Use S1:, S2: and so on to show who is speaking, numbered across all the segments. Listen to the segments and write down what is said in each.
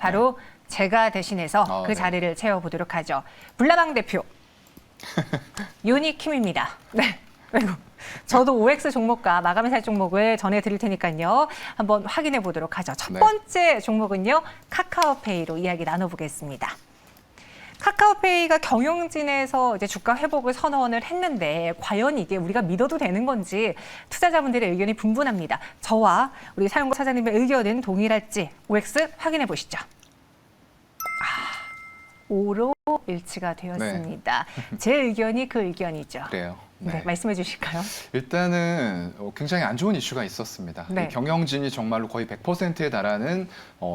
S1: 바로 제가 대신해서 그 자리를 채워보도록 하죠. 불나방 대표 요니킴입니다. 네. 그리고 저도 OX 종목과 마감의 살 종목을 전해드릴 테니까요. 한번 확인해 보도록 하죠. 첫 번째 종목은요. 카카오페이로 이야기 나눠보겠습니다. 카카오페이가 경영진에서 이제 주가 회복을 선언을 했는데 과연 이게 우리가 믿어도 되는 건지 투자자분들의 의견이 분분합니다. 저와 우리 사용자 사장님의 의견은 동일할지 OX 확인해 보시죠. 5로 일치가 되었습니다. 제 의견이 그 의견이죠.
S2: 그래요.
S1: 네, 말씀해 주실까요?
S2: 일단은 굉장히 안 좋은 이슈가 있었습니다. 이 경영진이 정말로 거의 100%에 달하는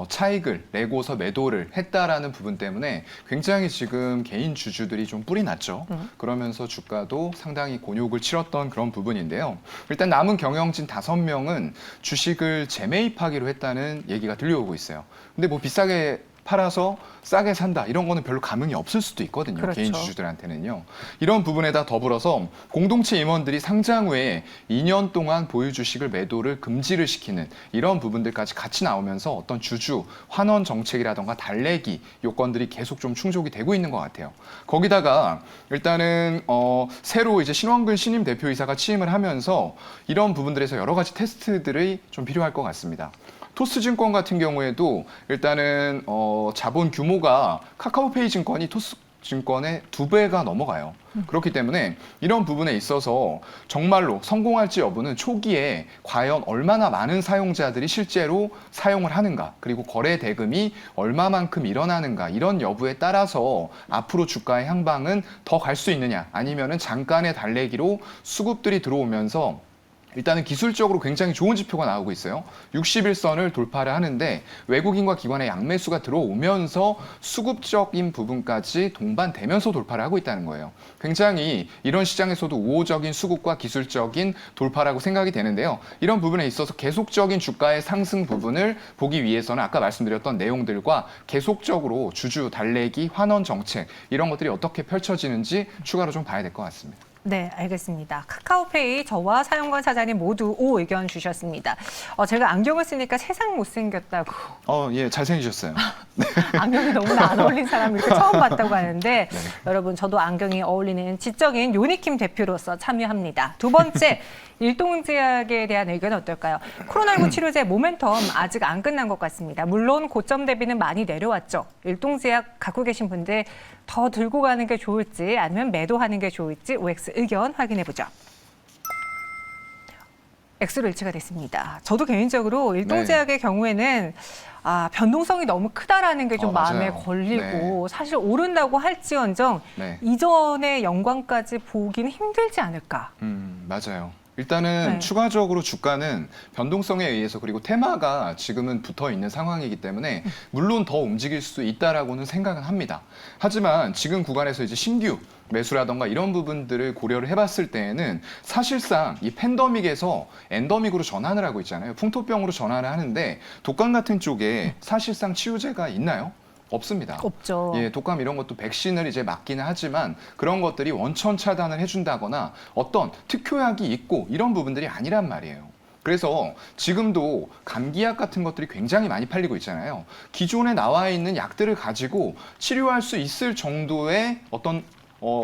S2: 차익을 내고서 매도를 했다라는 부분 때문에 굉장히 지금 개인 주주들이 좀 뿔이 났죠. 그러면서 주가도 상당히 곤욕을 치렀던 그런 부분인데요. 일단 남은 경영진 5명은 주식을 재매입하기로 했다는 얘기가 들려오고 있어요. 근데 뭐 비싸게 팔아서 싸게 산다 이런 거는 별로 감흥이 없을 수도 있거든요.
S1: 그렇죠.
S2: 개인 주주들한테는요. 이런 부분에다 더불어서 공동체 임원들이 상장 후에 2년 동안 보유 주식을 매도를 금지를 시키는 이런 부분들까지 같이 나오면서 어떤 주주 환원 정책이라던가 달래기 요건들이 계속 좀 충족이 되고 있는 것 같아요. 거기다가 일단은 새로 이제 신원근 신임 대표이사가 취임을 하면서 이런 부분들에서 여러 가지 테스트들이 좀 필요할 것 같습니다. 토스증권 같은 경우에도 일단은 자본 규모가 카카오페이 증권이 토스증권의 2배가 넘어가요. 그렇기 때문에 이런 부분에 있어서 정말로 성공할지 여부는 초기에 과연 얼마나 많은 사용자들이 실제로 사용을 하는가, 그리고 거래 대금이 얼마만큼 일어나는가 이런 여부에 따라서 앞으로 주가의 향방은 더 갈 수 있느냐 아니면은 잠깐의 달래기로 수급들이 들어오면서 일단은 기술적으로 굉장히 좋은 지표가 나오고 있어요. 61선을 돌파를 하는데 외국인과 기관의 양매수가 들어오면서 수급적인 부분까지 동반되면서 돌파를 하고 있다는 거예요. 굉장히 이런 시장에서도 우호적인 수급과 기술적인 돌파라고 생각이 되는데요. 이런 부분에 있어서 계속적인 주가의 상승 부분을 보기 위해서는 아까 말씀드렸던 내용들과 계속적으로 주주 달래기, 환원 정책 이런 것들이 어떻게 펼쳐지는지 추가로 좀 봐야 될 것 같습니다.
S1: 네, 알겠습니다. 카카오페이 저와 사용관 사장님 모두 O 의견 주셨습니다. 제가 안경을 쓰니까 세상 못생겼다고.
S2: 예, 잘생기셨어요.
S1: 안경이 너무나 안 어울린 사람 이렇게 처음 봤다고 하는데 여러분 저도 안경이 어울리는 지적인 요니킴 대표로서 참여합니다. 두 번째, 일동제약에 대한 의견은 어떨까요? 코로나19 치료제 모멘텀 아직 안 끝난 것 같습니다. 물론 고점 대비는 많이 내려왔죠. 일동제약 갖고 계신 분들 더 들고 가는 게 좋을지 아니면 매도하는 게 좋을지 OX 의견 확인해 보죠. X로 일치가 됐습니다. 저도 개인적으로 일동제약의 경우에는 변동성이 너무 크다라는 게 좀 마음에 걸리고 사실 오른다고 할지언정 이전의 영광까지 보기는 힘들지 않을까.
S2: 맞아요. 일단은 추가적으로 주가는 변동성에 의해서 그리고 테마가 지금은 붙어 있는 상황이기 때문에 물론 더 움직일 수 있다라고는 생각은 합니다. 하지만 지금 구간에서 이제 신규 매수라던가 이런 부분들을 고려를 해봤을 때에는 사실상 이 팬데믹에서 엔데믹으로 전환을 하고 있잖아요. 풍토병으로 전환을 하는데 독감 같은 쪽에 사실상 치유제가 있나요? 없습니다.
S1: 없죠.
S2: 예, 독감 이런 것도 백신을 이제 맞기는 하지만 그런 것들이 원천 차단을 해준다거나 어떤 특효약이 있고 이런 부분들이 아니란 말이에요. 그래서 지금도 감기약 같은 것들이 굉장히 많이 팔리고 있잖아요. 기존에 나와 있는 약들을 가지고 치료할 수 있을 정도의 어떤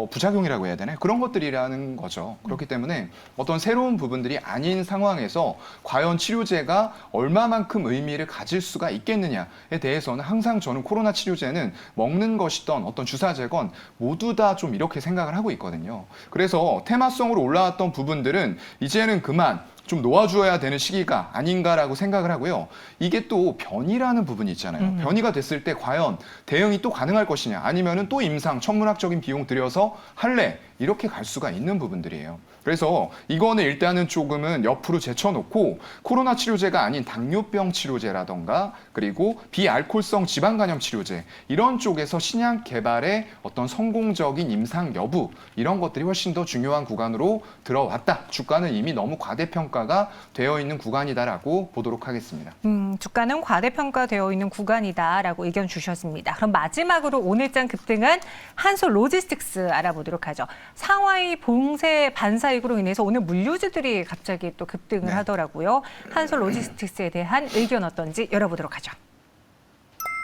S2: 부작용이라고 해야 되나요? 그런 것들이라는 거죠. 그렇기 때문에 어떤 새로운 부분들이 아닌 상황에서 과연 치료제가 얼마만큼 의미를 가질 수가 있겠느냐에 대해서는 항상 저는 코로나 치료제는 먹는 것이던 어떤 주사제건 모두 다 좀 이렇게 생각을 하고 있거든요. 그래서 테마성으로 올라왔던 부분들은 이제는 그만 좀 놓아주어야 되는 시기가 아닌가라고 생각을 하고요. 이게 또 변이라는 부분이 있잖아요. 변이가 됐을 때 과연 대응이 또 가능할 것이냐 아니면은 또 임상 천문학적인 비용 들여서 할래 이렇게 갈 수가 있는 부분들이에요. 그래서 이거는 일단은 조금은 옆으로 제쳐놓고 코로나 치료제가 아닌 당뇨병 치료제라던가 그리고 비알코올성 지방간염 치료제 이런 쪽에서 신약 개발의 어떤 성공적인 임상 여부 이런 것들이 훨씬 더 중요한 구간으로 들어왔다. 주가는 이미 너무 과대평가가 되어 있는 구간이다라고 보도록 하겠습니다.
S1: 주가는 과대평가되어 있는 구간이다라고 의견 주셨습니다. 그럼 마지막으로 오늘장 급등한 한솔 로지스틱스 알아보도록 하죠. 상하이 봉쇄 반사이익으로 인해서 오늘 물류주들이 갑자기 또 급등을 하더라고요. 한솔 로지스틱스에 대한 의견 어떤지 열어보도록 하죠.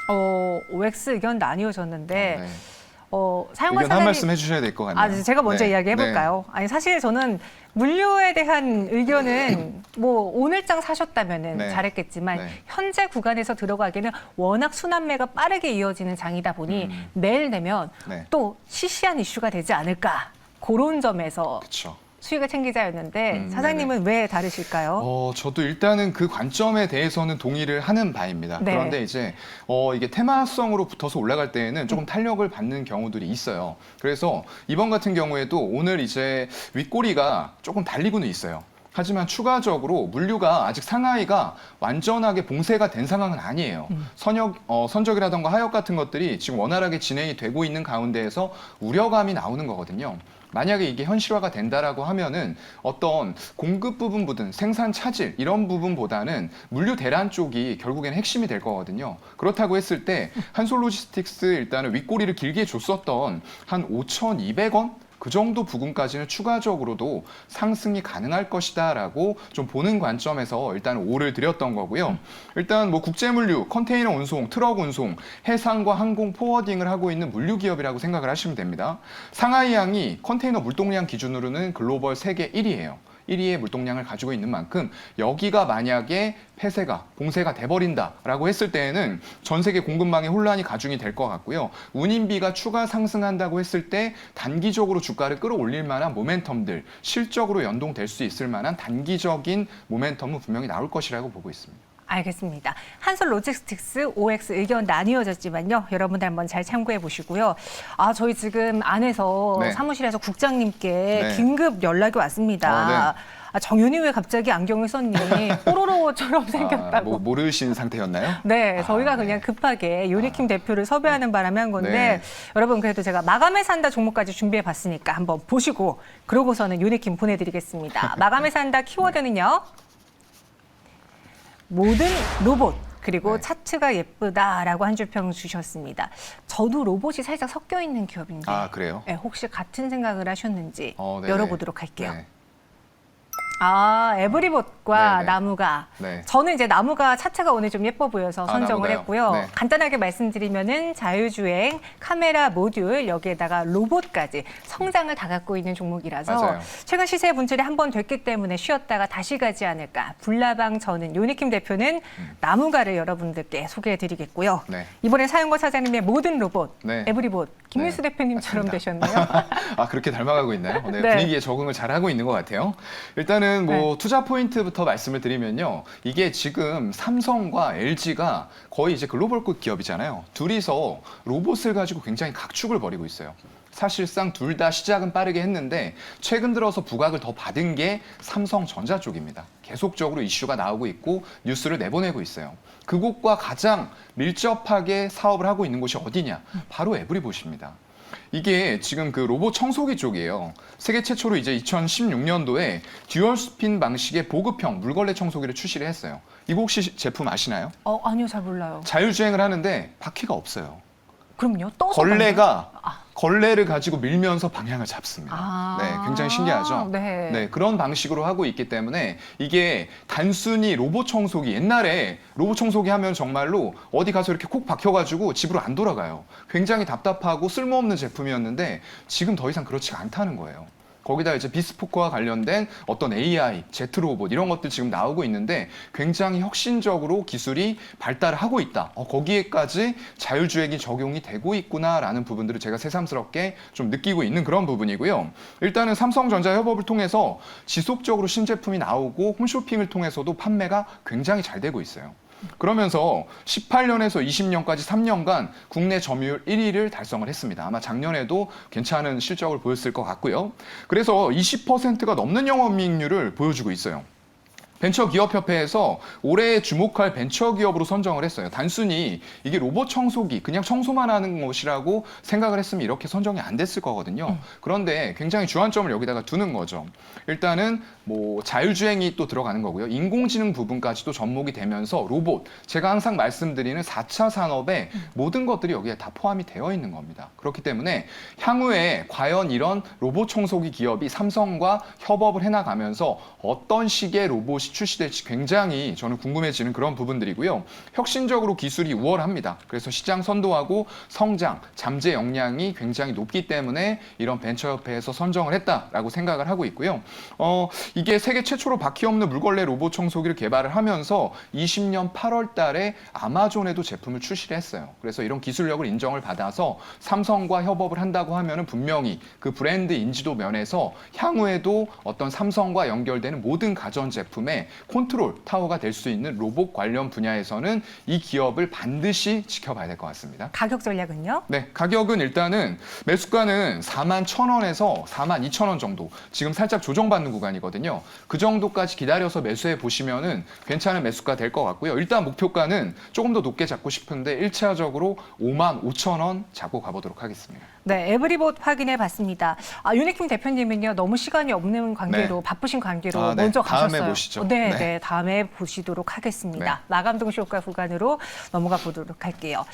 S1: OX 의견 나뉘어졌는데
S2: 네.
S1: 사용자
S2: 의견 한
S1: 사장님
S2: 말씀 해주셔야 될 것 같네요.
S1: 제가 먼저
S2: 네.
S1: 이야기해볼까요? 아니 사실 저는 물류에 대한 의견은 뭐 오늘장 사셨다면은
S2: 네.
S1: 잘했겠지만
S2: 네.
S1: 현재 구간에서 들어가기는 워낙 순환매가 빠르게 이어지는 장이다 보니 내일 내면
S2: 네.
S1: 또 시시한 이슈가 되지 않을까 그런 점에서
S2: 그렇죠.
S1: 수익을 챙기자였는데
S2: 네네.
S1: 사장님은 왜 다르실까요?
S2: 저도 일단은 그 관점에 대해서는 동의를 하는 바입니다.
S1: 네.
S2: 그런데 이제 이게 테마성으로 붙어서 올라갈 때에는 조금 탄력을 받는 경우들이 있어요. 그래서 이번 같은 경우에도 오늘 이제 윗꼬리가 조금 달리고는 있어요. 하지만 추가적으로 물류가 아직 상하이가 완전하게 봉쇄가 된 상황은 아니에요. 선적이라던가 하역 같은 것들이 지금 원활하게 진행이 되고 있는 가운데에서 우려감이 나오는 거거든요. 만약에 이게 현실화가 된다라고 하면은 어떤 공급 부분보든 생산 차질 이런 부분보다는 물류 대란 쪽이 결국에는 핵심이 될 거거든요. 그렇다고 했을 때 한솔로지스틱스 일단은 윗꼬리를 길게 줬었던 한 5,200원? 그 정도 부분까지는 추가적으로도 상승이 가능할 것이다라고 좀 보는 관점에서 일단 5를 드렸던 거고요. 일단 뭐 국제물류, 컨테이너 운송, 트럭 운송, 해상과 항공 포워딩을 하고 있는 물류 기업이라고 생각을 하시면 됩니다. 상하이항이 컨테이너 물동량 기준으로는 글로벌 세계 1위예요. 1위의 물동량을 가지고 있는 만큼 여기가 만약에 폐쇄가, 봉쇄가 돼버린다라고 했을 때에는 전 세계 공급망의 혼란이 가중이 될 것 같고요. 운임비가 추가 상승한다고 했을 때 단기적으로 주가를 끌어올릴 만한 모멘텀들, 실적으로 연동될 수 있을 만한 단기적인 모멘텀은 분명히 나올 것이라고 보고 있습니다.
S1: 알겠습니다. 한솔 로지스틱스 OX 의견 나뉘어졌지만요. 여러분들 한번 잘 참고해 보시고요. 저희 지금 안에서
S2: 네.
S1: 사무실에서 국장님께
S2: 네.
S1: 긴급 연락이 왔습니다. 정윤이 왜 갑자기 안경을 썼니? 뽀로로처럼 생겼다고.
S2: 모르신 상태였나요?
S1: 네, 저희가
S2: 네.
S1: 그냥 급하게 요니킴 대표를 섭외하는 바람에 한 건데
S2: 네.
S1: 여러분 그래도 제가 마감에 산다 종목까지 준비해 봤으니까 한번 보시고 그러고서는 요니킴 보내드리겠습니다. 마감에 산다 키워드는요. 모든 로봇 그리고
S2: 네.
S1: 차트가 예쁘다라고 한 줄 평 주셨습니다. 저도 로봇이 살짝 섞여 있는 기업인데
S2: 그래요?
S1: 네, 혹시 같은 생각을 하셨는지
S2: 네네.
S1: 열어보도록 할게요.
S2: 네.
S1: 에브리봇과
S2: 네네.
S1: 나무가.
S2: 네.
S1: 저는 이제 나무가 차트가 오늘 좀 예뻐 보여서 선정을
S2: 나무가요?
S1: 했고요.
S2: 네.
S1: 간단하게 말씀드리면은 자율주행, 카메라 모듈, 여기에다가 로봇까지 성장을 다 갖고 있는 종목이라서
S2: 맞아요.
S1: 최근 시세 분출이 한 번 됐기 때문에 쉬었다가 다시 가지 않을까. 불나방 저는 요니킴 대표는 나무가를 여러분들께 소개해 드리겠고요.
S2: 네.
S1: 이번에 사용과 사장님의 모든 로봇,
S2: 네.
S1: 에브리봇, 김민수
S2: 네,
S1: 대표님처럼
S2: 맞습니다.
S1: 되셨네요.
S2: 그렇게 닮아가고 있나요? 네,
S1: 네.
S2: 분위기에 적응을 잘하고 있는 것 같아요. 일단은 뭐 투자 포인트부터 말씀을 드리면요. 이게 지금 삼성과 LG가 거의 이제 글로벌급 기업이잖아요. 둘이서 로봇을 가지고 굉장히 각축을 벌이고 있어요. 사실상 둘 다 시작은 빠르게 했는데 최근 들어서 부각을 더 받은 게 삼성전자 쪽입니다. 계속적으로 이슈가 나오고 있고 뉴스를 내보내고 있어요. 그곳과 가장 밀접하게 사업을 하고 있는 곳이 어디냐? 바로 에브리봇입니다. 이게 지금 그 로봇 청소기 쪽이에요. 세계 최초로 이제 2016년도에 듀얼 스핀 방식의 보급형 물걸레 청소기를 출시를 했어요. 이거 혹시 제품 아시나요?
S1: 아니요, 잘 몰라요.
S2: 자율주행을 하는데 바퀴가 없어요.
S1: 그럼요? 떠서
S2: 걸레가 걸레를 가지고 밀면서 방향을 잡습니다. 네, 굉장히 신기하죠?
S1: 네.
S2: 그런 방식으로 하고 있기 때문에 이게 단순히 로봇 청소기, 옛날에 로봇 청소기 하면 정말로 어디 가서 이렇게 콕 박혀가지고 집으로 안 돌아가요. 굉장히 답답하고 쓸모없는 제품이었는데 지금 더 이상 그렇지가 않다는 거예요. 거기다 이제 비스포크와 관련된 어떤 AI, 제트로봇 이런 것들 지금 나오고 있는데 굉장히 혁신적으로 기술이 발달을 하고 있다. 거기에까지 자율주행이 적용이 되고 있구나라는 부분들을 제가 새삼스럽게 좀 느끼고 있는 그런 부분이고요. 일단은 삼성전자 협업을 통해서 지속적으로 신제품이 나오고 홈쇼핑을 통해서도 판매가 굉장히 잘 되고 있어요. 그러면서 18년에서 20년까지 3년간 국내 점유율 1위를 달성을 했습니다. 아마 작년에도 괜찮은 실적을 보였을 것 같고요. 그래서 20%가 넘는 영업이익률을 보여주고 있어요. 벤처기업협회에서 올해 주목할 벤처기업으로 선정을 했어요. 단순히 이게 로봇 청소기, 그냥 청소만 하는 것이라고 생각을 했으면 이렇게 선정이 안 됐을 거거든요. 그런데 굉장히 주안점을 여기다가 두는 거죠. 일단은 뭐 자율주행이 또 들어가는 거고요. 인공지능 부분까지도 접목이 되면서 로봇, 제가 항상 말씀드리는 4차 산업의 모든 것들이 여기에 다 포함이 되어 있는 겁니다. 그렇기 때문에 향후에 과연 이런 로봇 청소기 기업이 삼성과 협업을 해나가면서 어떤 식의 로봇이 무엇이 출시될지 굉장히 저는 궁금해지는 그런 부분들이고요. 혁신적으로 기술이 우월합니다. 그래서 시장 선도하고 성장, 잠재 역량이 굉장히 높기 때문에 이런 벤처협회에서 선정을 했다라고 생각을 하고 있고요. 이게 세계 최초로 바퀴 없는 물걸레 로봇 청소기를 개발을 하면서 20년 8월 달에 아마존에도 제품을 출시를 했어요. 그래서 이런 기술력을 인정을 받아서 삼성과 협업을 한다고 하면은 분명히 그 브랜드 인지도 면에서 향후에도 어떤 삼성과 연결되는 모든 가전제품의 컨트롤 타워가 될 수 있는 로봇 관련 분야에서는 이 기업을 반드시 지켜봐야 될 것 같습니다.
S1: 가격 전략은요?
S2: 네, 가격은 일단은 매수가는 41,000원에서 42,000원 정도, 지금 살짝 조정받는 구간이거든요. 그 정도까지 기다려서 매수해 보시면은 괜찮은 매수가 될 것 같고요. 일단 목표가는 조금 더 높게 잡고 싶은데 1차적으로 55,000원 잡고 가보도록 하겠습니다.
S1: 네, 에브리봇 확인해 봤습니다. 유니킴 대표님은요, 너무 시간이 없는 관계로,
S2: 네.
S1: 바쁘신 관계로
S2: 네.
S1: 먼저
S2: 다음에
S1: 가셨어요.
S2: 보시죠.
S1: 네,
S2: 네.
S1: 네, 다음에 보시도록 하겠습니다.
S2: 네.
S1: 마감동 쇼가 구간으로 넘어가 보도록 할게요.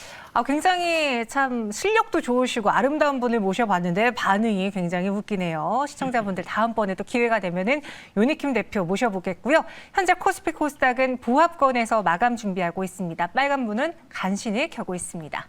S1: 굉장히 참 실력도 좋으시고 아름다운 분을 모셔봤는데 반응이 굉장히 웃기네요. 시청자분들 다음번에 또 기회가 되면은 유니킴 대표 모셔보겠고요. 현재 코스피 코스닥은 부합권에서 마감 준비하고 있습니다. 빨간 문은 간신히 켜고 있습니다.